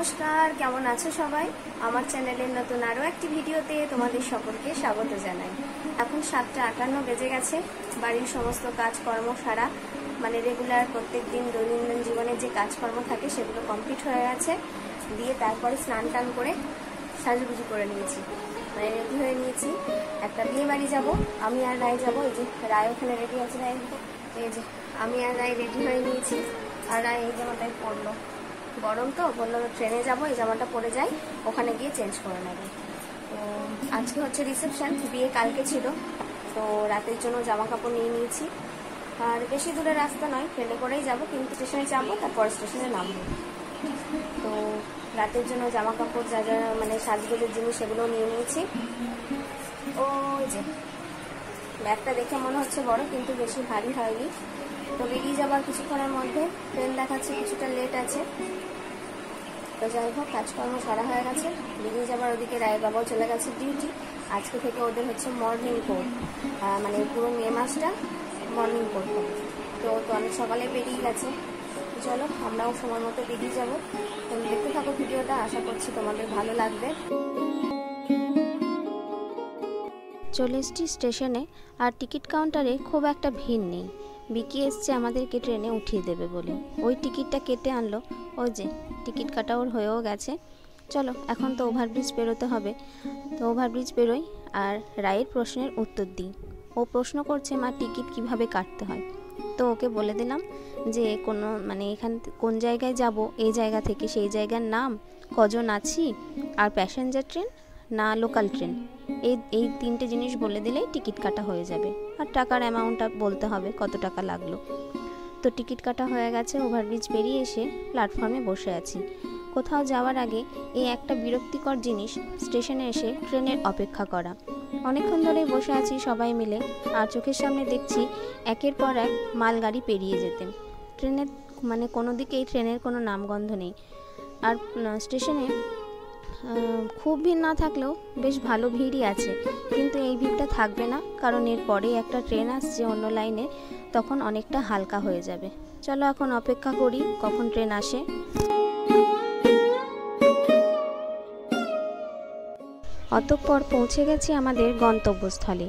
নমস্কার, কেমন আছো সবাই? আমার চ্যানেলের নতুন আরও একটি ভিডিওতে তোমাদের সকলকে স্বাগত জানাই। এখন 7:58 বেজে গেছে। বাড়ির সমস্ত কাজকর্ম সারা, মানে রেগুলার প্রত্যেক দিন দৈনন্দিন জীবনে যে কাজকর্ম থাকে সেগুলো কমপ্লিট হয়ে গেছে। দিয়ে তারপরে স্নান টান করে সাজুগুজু করে নিয়েছি, মানে রেডি হয়ে নিয়েছি। একটা বিয়ে বাড়ি যাবো, আমি আর রায় যাবো। এই যে রায় ওখানে রেডি আছে, রায় এই যে আমি আর রায় রেডি হয়ে নিয়েছি। আর রায় এই জামাটাই পরলো, গরম তো বললো ট্রেনে যাবো, এই জামাটা পরে যাই, ওখানে গিয়ে চেঞ্জ করে নেবো। তো আজকে হচ্ছে রিসেপশন, বিয়ে কালকে ছিল, তো রাতের জন্য জামা কাপড় নিয়ে নিয়েছি। আর বেশি দূরে রাস্তা নয়, ট্রেনে করেই যাবো, কিন্তু স্টেশনে যাবো, তারপর স্টেশনে নামবো। তো রাতের জন্য জামা কাপড় যা যা মানে সাজগোজের জিনিস সেগুলো নিয়ে নিয়েছি। ওই যে ব্যাগটা দেখে মনে হচ্ছে বড়, কিন্তু বেশি ভারী হয়নি। তো বেরিয়ে যাবার কিছুক্ষণের মধ্যে, ট্রেন দেখাচ্ছে কিছুটা লেট আছে। তো যাই হোক, কাজকর্ম সারা হয়ে গেছে, বেরিয়ে যাবার ওদিকে রায় বাবাও চলে গেছে ডিউটি। আজকে থেকে ওদের হচ্ছে মর্নিং কোড, মানে পুরো মে মাসটা মর্নিং কোড হবে। তো অনেক সকালে বেরিয়ে গেছে। চলো আমরাও সময় মতো বেরিয়ে যাবো। তুমি দেখতে থাকো ভিডিওটা, আশা করছি তোমাদের ভালো লাগবে। চলে এসেছি স্টেশনে, আর টিকিট কাউন্টারে খুব একটা ভিড় নেই। বিকি এসছে আমাদেরকে ট্রেনে উঠিয়ে দেবে বলে, ওই টিকিটটা কেটে আনলো। ওই যে টিকিট কাটা ওর হয়েও গেছে। চলো এখন তো ওভারব্রিজ পেরোতে হবে, তো ওভারব্রিজ পেরোই আর রায়ের প্রশ্নের উত্তর দিই। ও প্রশ্ন করছে মা টিকিট কিভাবে কাটতে হয়। তো ওকে বলে দিলাম যে কোনো মানে এখান কোন জায়গায় যাব, এই জায়গা থেকে সেই জায়গার নাম, কজন আছি, আর প্যাসেঞ্জার ট্রেন না লোকাল ট্রেন, এই তিনটে জিনিস বলে দিলেই টিকিট কাটা হয়ে যাবে। আর টাকার অ্যামাউন্টটা বলতে হবে কত টাকা লাগলো। তো টিকিট কাটা হয়ে গেছে, ওভারব্রিজ পেরিয়ে এসে প্ল্যাটফর্মে বসে আছি। কোথাও যাওয়ার আগে এই একটা বিরক্তিকর জিনিস, স্টেশনে এসে ট্রেনের অপেক্ষা করা। অনেকক্ষণ ধরেই বসে আছি সবাই মিলে, আর চোখের সামনে দেখছি একের পর এক মালগাড়ি পেরিয়ে যেতে। ট্রেনের মানে কোনো দিকেই ট্রেনের কোনো নামগন্ধ নেই। আর স্টেশনে খুব ভিড় না থাকলেও বেশ ভালো ভিড়ই আছে, কিন্তু এই ভিড়টা থাকবে না, কারণ এর পরে একটা ট্রেন আসছে অন্য লাইনে, তখন অনেকটা হালকা হয়ে যাবে। চলো এখন অপেক্ষা করি কখন ট্রেন আসে। অতঃপর পৌঁছে গেছি আমাদের গন্তব্যস্থলে।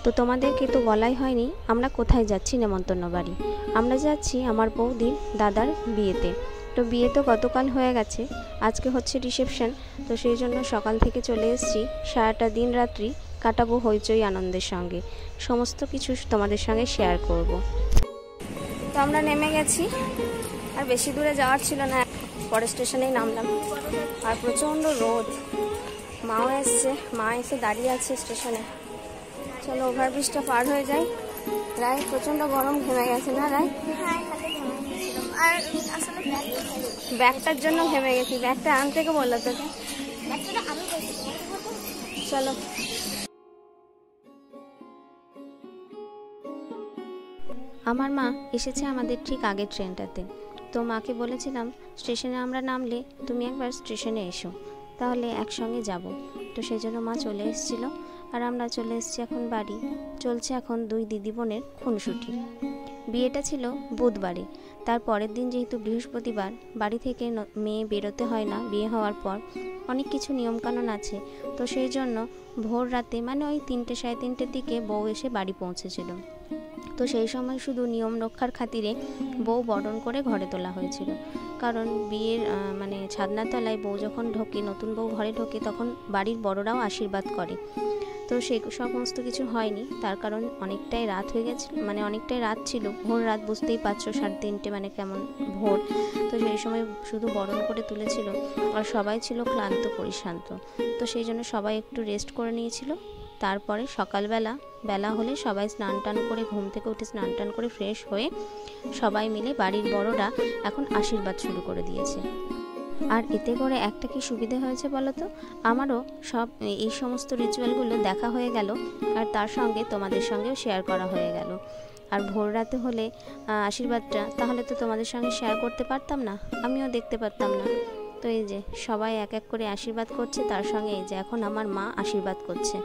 তো তোমাদেরকে তো বলাই হয়নি আমরা কোথায় যাচ্ছি, নেমন্তন্ন বাড়ি। আমরা যাচ্ছি আমার বৌদির দাদার বিয়েতে। তো বিয়ে তো গতকাল হয়ে গেছে, আজকে হচ্ছে রিসেপশন। তো সেই জন্য সকাল থেকে চলে এসেছি, সারাটা দিন রাত্রি কাটাবো হইচই আনন্দের সঙ্গে, সমস্ত কিছু তোমাদের সঙ্গে শেয়ার করব। তো আমরা নেমে গেছি, আর বেশি দূরে যাওয়ার ছিল না, পরের স্টেশনেই নামলাম। আর প্রচণ্ড রোদ, মাও এসছে, মা এসে দাঁড়িয়ে আছে স্টেশনে। চলো ওভারব্রিজটা পার হয়ে যাই। রায় প্রচণ্ড গরম, ঘেমে গেছে না রায়? আর আসলে ব্যাগটার জন্য ঘেমে গেছি, ব্যাগটা আনতে কে বললো তোকে? চলো আমার মা এসেছে আমাদের ঠিক আগের ট্রেনটাতে। তো মাকে বলেছিলাম স্টেশনে আমরা নামলে তুমি একবার স্টেশনে এসো, তাহলে একসঙ্গে যাব। তো সেই জন্য মা চলে এসেছিলো, আর আমরা চলে এসেছি এখন বাড়ি। চলছে এখন দুই দিদি বোনের খুনসুটি। বিয়েটা ছিল বুধবারে, তার পরের দিন যেহেতু বৃহস্পতিবার, বাড়ি থেকে মেয়ে বেরোতে হয় না বিয়ে হওয়ার পর, অনেক কিছু নিয়মকানুন আছে। তো সেই জন্য ভোর রাতে মানে ওই 3টে সাড়ে 3টের দিকে বউ এসে বাড়ি পৌঁছেছিল। তো সেই সময় শুধু নিয়ম রক্ষার খাতিরে বউ বরণ করে ঘরে তোলা হয়েছিল, কারণ বিয়ের মানে ছাদনার তলায় বউ যখন ঢোকে, নতুন বউ ঘরে ঢোকে, তখন বাড়ির বড়রাও আশীর্বাদ করে। তো সেই সমস্ত কিছু হয়নি, তার কারণ অনেকটাই রাত হয়ে গেছে, মানে অনেকটাই রাত ছিল, ভোর রাত, বুঝতেই পারছো 3:30 মানে কেমন ভোর। তো সেই সময় শুধু বরণ করে তুলেছিল, আর সবাই ছিল ক্লান্ত পরিশ্রান্ত। তো সেই জন্য সবাই একটু রেস্ট করে নিয়েছিল। তারপরে বেলা হলে সবাই স্নান টান করে, ঘুম থেকে উঠে স্নান টান করে ফ্রেশ হয়ে সবাই মিলে বাড়ির বড়রা এখন আশীর্বাদ শুরু করে দিয়েছে। আর এতে করে একটা কি সুবিধে হয়েছে বলো তো, আমারও সব এই সমস্ত রিচুয়ালগুলো দেখা হয়ে গেল, আর তার সঙ্গে তোমাদের সঙ্গেও শেয়ার করা হয়ে গেল। আর ভোর রাতে হলে আশীর্বাদটা তাহলে তো তোমাদের সঙ্গে শেয়ার করতে পারতাম না, আমিও দেখতে পারতাম না। তো এই যে সবাই এক এক করে আশীর্বাদ করছে, তার সঙ্গে এই যে এখন আমার মা আশীর্বাদ করছে।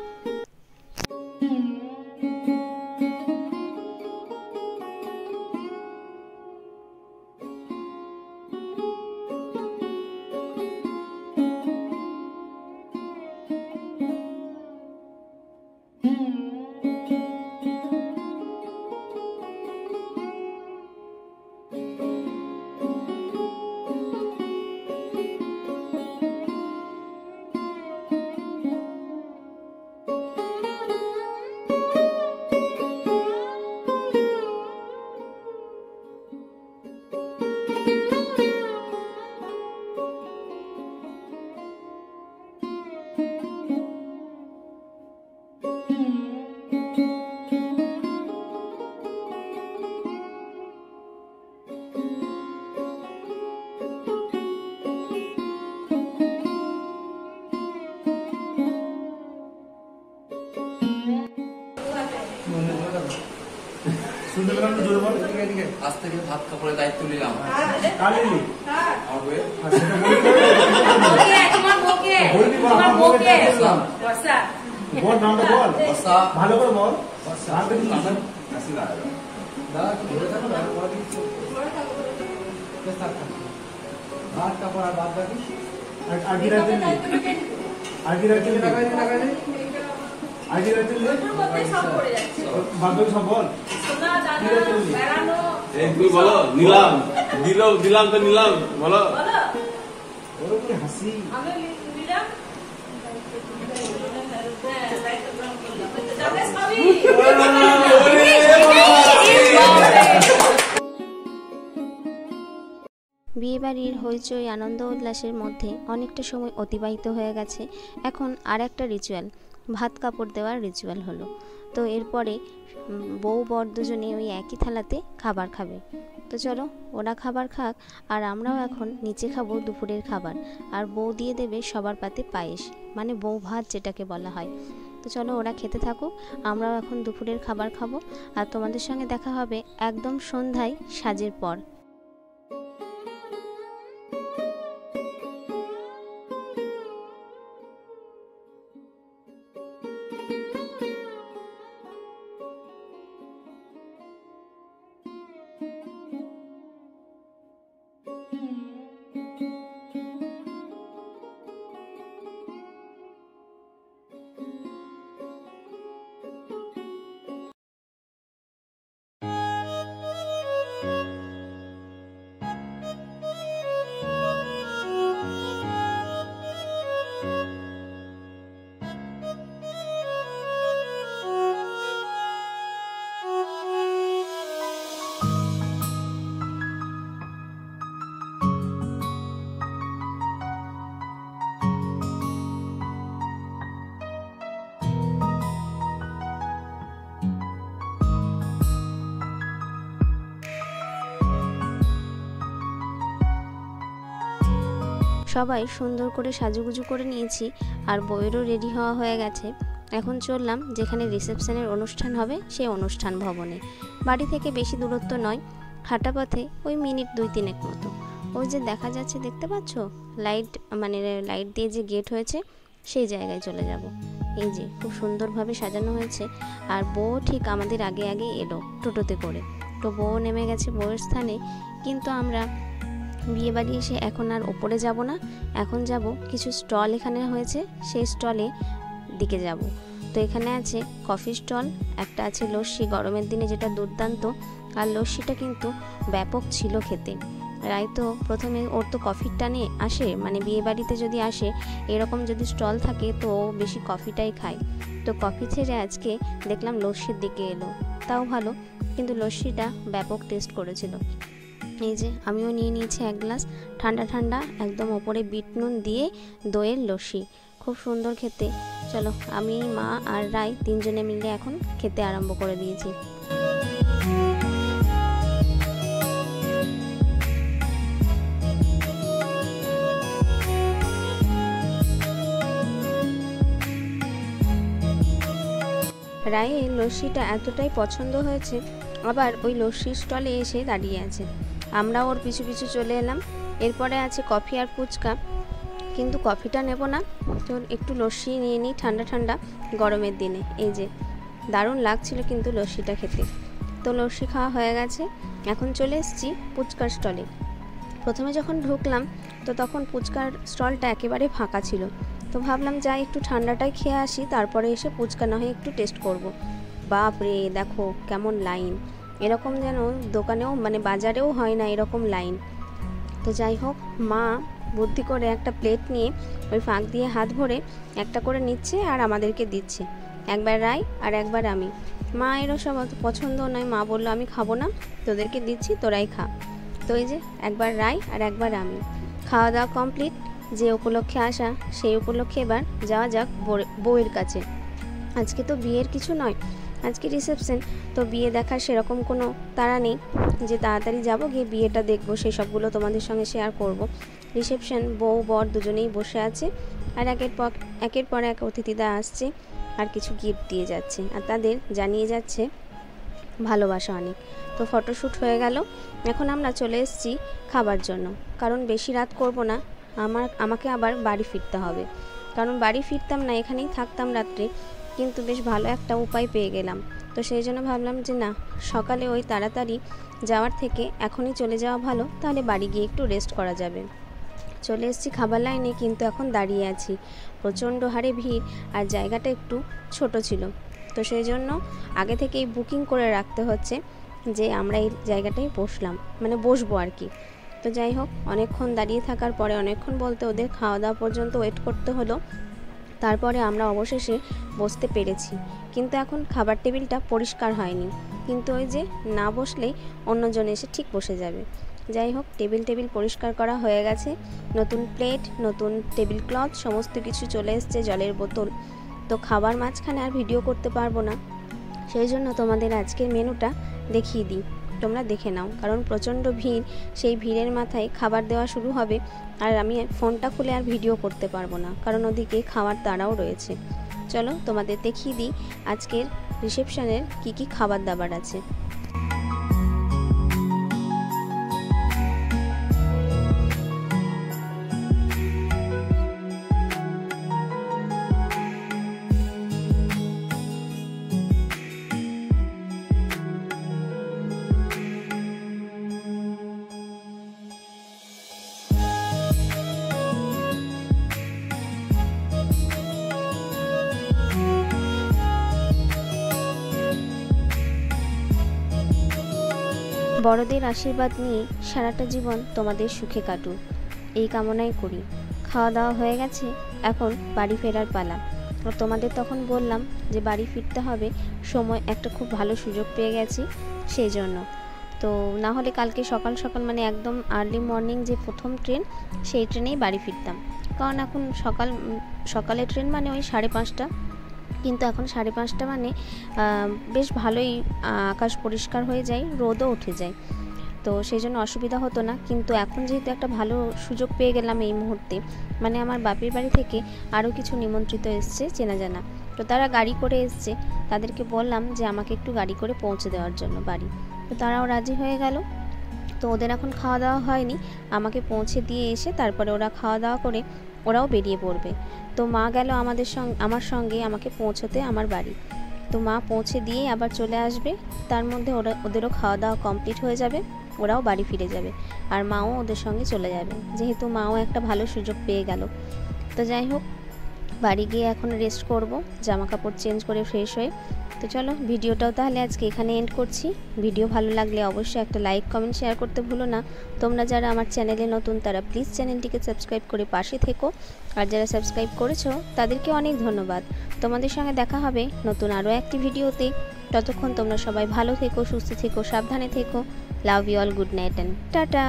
শুনতে পেলাম না, জোরে বল। আজ থেকে ভাত কাপড়ের দায়িত্ব নিলাম। কার নিলি? আমার বউয়ের। আর সেটা বলবি না? বলবি বল, আমার বউকে ডাক দিলাম। বল, নামটা বল। বর্ষা। ভালো করে বল। নামটা কি? দাদা, একটু ধরে থাকো না, পরে কিছু। বেশ থাক, থাক। ভাত কাপড় আর বাদ বাকি। আর কি রাখতে নিলি? আর কি রাখতে নিলি? টাকা দিন, টাকা দিন। আর কি রাখতে নিলি? বাদ বাকি সব বল। কি রাখতে নিলি? এই তুমি বলো, নিলাম দিলাম তো নিলাম, বলো। ওরে কি হাসি। বিয়েবাড়ির হইচই আনন্দ উল্লাসের মধ্যে অনেকটা সময় অতিবাহিত হয়ে গেছে। এখন আর একটা রিচুয়াল, ভাত কাপড় দেওয়ার রিচুয়াল হলো। তো এরপরে বউ বর দুজনে ওই একই থালাতে খাবার খাবে। তো চলো ওরা খাবার খাক, আর আমরাও এখন নিচে খাবো দুপুরের খাবার। আর বউ দিয়ে দেবে সবার পাতে পায়েস, মানে বউ ভাত যেটাকে বলা হয়। তো চলো ওরা খেতে থাকুক, আমরাও এখন দুপুরের খাবার খাবো। আর তোমাদের সঙ্গে দেখা হবে একদম সন্ধ্যায় সাজের পর। সবাই সুন্দর করে সাজুগুজু করে নিয়েছি, আর বউয়েরও রেডি হওয়া হয়ে গেছে। এখন চললাম যেখানে রিসেপশনের অনুষ্ঠান হবে সেই অনুষ্ঠান ভবনে। বাড়ি থেকে বেশি দূরত্ব নয়, হাঁটা পথে ওই মিনিট 2-3 মতো। ওই যে দেখা যাচ্ছে, দেখতে পাচ্ছ লাইট, মানে লাইট দিয়ে যে গেট হয়েছে সেই জায়গায় চলে যাব। এই যে খুব সুন্দরভাবে সাজানো হয়েছে, আর বউ ঠিক আমাদের আগে আগে এলো টোটোতে করে। তো বউ নেমে গেছে বউয়ের স্থানে, কিন্তু আমরা বিয়ে বাড়ি এসে এখন আর ওপরে যাব না, এখন যাব কিছু স্টল এখানে হয়েছে সেই স্টলে দিকে যাব। তো এখানে আছে কফি স্টল, একটা আছে লস্যি, গরমের দিনে যেটা দুর্দান্ত। আর লস্যিটা কিন্তু ব্যাপক ছিল খেতে। রায় তো প্রথমে ওর তো কফির টানে আসে, মানে বিয়ে বাড়িতে যদি আসে এরকম যদি স্টল থাকে তো ও বেশি কফিটাই খায়। তো কফি ছেড়ে আজকে দেখলাম লস্যির দিকে এলো, তাও ভালো, কিন্তু লস্যিটা ব্যাপক টেস্ট করেছিল। এই যে আমিও নিয়ে নিয়েছি 1 গ্লাস ঠান্ডা ঠান্ডা, একদম ওপরে বিট নুন দিয়ে দইয়ের লস্যি, খুব সুন্দর খেতে। চলো আমি, মা আর রায় 3 জনে মিলে এখন খেতে আরম্ভ করে দিয়েছি। রায়ের লস্যিটা এতটাই পছন্দ হয়েছে, আবার ওই লস্যির স্টলে এসে দাঁড়িয়ে আছে। আমরা ওর পিছু পিছু চলে এলাম। এরপরে আছে কফি আর ফুচকা, কিন্তু কফিটা নেব না, তো একটু লস্যি নিয়ে নিই ঠান্ডা ঠান্ডা গরমের দিনে। এই যে দারুণ লাগছিল কিন্তু লস্যিটা খেতে। তো লস্যি খাওয়া হয়ে গেছে, এখন চলে এসেছি ফুচকার স্টলে। প্রথমে যখন ঢুকলাম তো তখন ফুচকার স্টলটা একেবারে ফাঁকা ছিল। তো ভাবলাম যাই একটু ঠান্ডাটাই খেয়ে আসি, তারপরে এসে ফুচকা না হয় একটু টেস্ট করব। বাপরে দেখো কেমন লাইন, এরকম যেন দোকানেও মানে বাজারেও হয় না এরকম লাইন। তো যাই হোক, মা বুদ্ধি করে একটা প্লেট নিয়ে ওই ফাঁক দিয়ে হাত ভরে একটা করে নিচ্ছে আর আমাদেরকে দিচ্ছে। একবার রায় আর একবার আমি। মা এরও সব অত পছন্দ নয়, মা বললো আমি খাবো না, তোদেরকে দিচ্ছি তোরাই খা। তো এই যে একবার রায় আর একবার আমি। খাওয়া দাওয়া কমপ্লিট, যে উপলক্ষে আসা সেই উপলক্ষে এবার যাওয়া যাক বউয়ের কাছে। আজকে তো বিয়ের কিছু নয়, আজকে রিসেপশন, তো বিয়ে দেখার সেরকম কোনো তাড়া নেই যে তাড়াতাড়ি যাব গিয়ে বিয়েটা দেখবো, সেসবগুলো তোমাদের সঙ্গে শেয়ার করব। রিসেপশন, বউ বর দুজনেই বসে আছে, আর একের পর এক অতিথিরা আসছে আর কিছু গিফট দিয়ে যাচ্ছে, আর তাদের জানিয়ে যাচ্ছে ভালোবাসা অনেক। তো ফটোশ্যুট হয়ে গেল, এখন আমরা চলে এসেছি খাবার জন্য, কারণ বেশি রাত করব না, আমাকে আবার বাড়ি ফিরতে হবে। কারণ বাড়ি ফিরতাম না, এখানেই থাকতাম রাত্রে, কিন্তু বেশ ভালো একটা উপায় পেয়ে গেলাম। তো সেই জন্য ভাবলাম যে না, সকালে ওই তাড়াতাড়ি যাওয়ার থেকে এখনই চলে যাওয়া ভালো, তাহলে বাড়ি গিয়ে একটু রেস্ট করা যাবে। চলে এসেছি খাবার লাইনে, কিন্তু এখন দাঁড়িয়ে আছি, প্রচণ্ড হারে ভিড়, আর জায়গাটা একটু ছোট ছিল। তো সেই জন্য আগে থেকেই বুকিং করে রাখতে হচ্ছে যে আমরা এই জায়গাটায় বসবো আর কি। তো যাই হোক, অনেকক্ষণ দাঁড়িয়ে থাকার পরে, অনেকক্ষণ বলতে ওদের খাওয়া দাওয়া পর্যন্ত ওয়েট করতে হলো, তারপরে আমরা অবশেষে বসতে পেরেছি। কিন্তু এখন খাবার টেবিলটা পরিষ্কার হয়নি, কিন্তু ওই যে না বসলেই অন্যজন এসে ঠিক বসে যাবে। যাই হোক, টেবিল পরিষ্কার করা হয়ে গেছে, নতুন প্লেট, নতুন টেবিল ক্লথ, সমস্ত কিছু চলে এসছে, জলের বোতল। তো খাবার মাঝখানে আর ভিডিও করতে পারবো না, সেই জন্য তোমাদের আজকের মেনুটা দেখিয়ে দিই, তোমরা দেখে নাও। কারণ প্রচণ্ড ভিড়, সেই ভিড়ের মাথায় খাবার দেওয়া শুরু হবে, আর আমি ফোনটা খুলে আর ভিডিও করতে পারবো না, কারণ ওদিকে খাওয়ার তাড়াও রয়েছে। চলো তোমাদের দেখিয়ে দিই আজকের রিসেপশনের কি খাবার দাবার আছে। বড়দের আশীর্বাদ নিয়ে সারাটা জীবন তোমাদের সুখে কাটুক, এই কামনাই করি। খাওয়া দাওয়া হয়ে গেছে, এখন বাড়ি ফেরার পালা। আর তোমাদের তখন বললাম যে বাড়ি ফিরতে হবে, সময় একটা খুব ভালো সুযোগ পেয়ে গেছি সেই জন্য। তো না হলে কালকে সকাল সকাল মানে একদম আর্লি মর্নিং যে প্রথম ট্রেন, সেই ট্রেনেই বাড়ি ফিরতাম। কারণ এখন সকালের ট্রেন মানে ওই 5:30, কিন্তু এখন 5:30 মানে বেশ ভালোই আকাশ পরিষ্কার হয়ে যায়, রোদও উঠে যায়, তো সেই জন্য অসুবিধা হতো না। কিন্তু এখন যেহেতু একটা ভালো সুযোগ পেয়ে গেলাম এই মুহূর্তে, মানে আমার বাপের বাড়ি থেকে আরও কিছু নিমন্ত্রিত এসছে চেনা জানা, তো তারা গাড়ি করে এসছে, তাদেরকে বললাম যে আমাকে একটু গাড়ি করে পৌঁছে দেওয়ার জন্য বাড়ি। তো তারাও রাজি হয়ে গেল। তো ওদের এখন খাওয়া দাওয়া হয়নি, আমাকে পৌঁছে দিয়ে এসে তারপরে ওরা খাওয়া দাওয়া করে ওরাও বেরিয়ে পড়বে। তো মা গেল আমার সঙ্গে আমাকে পৌঁছতে আমার বাড়ি। তো মা পৌঁছে দিয়ে আবার চলে আসবে, তার মধ্যে ওদেরও খাওয়া দাওয়া কমপ্লিট হয়ে যাবে, ওরাও বাড়ি ফিরে যাবে, আর মাও ওদের সঙ্গে চলে যাবে, যেহেতু মাও একটা ভালো সুযোগ পেয়ে গেল। তো যাই হোক, বাড়ি গিয়ে এখন রেস্ট করব, জামা কাপড় চেঞ্জ করে ফ্রেশ হয়ে। তো চলো, ভিডিওটাও তাহলে আজকে এখানে এন্ড করছি। ভিডিও ভালো লাগলে অবশ্যই একটা লাইক, কমেন্ট, শেয়ার করতে ভুলো না। তোমরা যারা আমার চ্যানেলে নতুন, তারা প্লিজ চ্যানেলটিকে সাবস্ক্রাইব করে পাশে থেকো, আর যারা সাবস্ক্রাইব করেছো তাদেরকে অনেক ধন্যবাদ। তোমাদের সঙ্গে দেখা হবে নতুন আরও একটি ভিডিওতে। ততক্ষণ তোমরা সবাই ভালো থেকো, সুস্থ থেকো, সাবধানে থেকো। Love you all, good night and tata.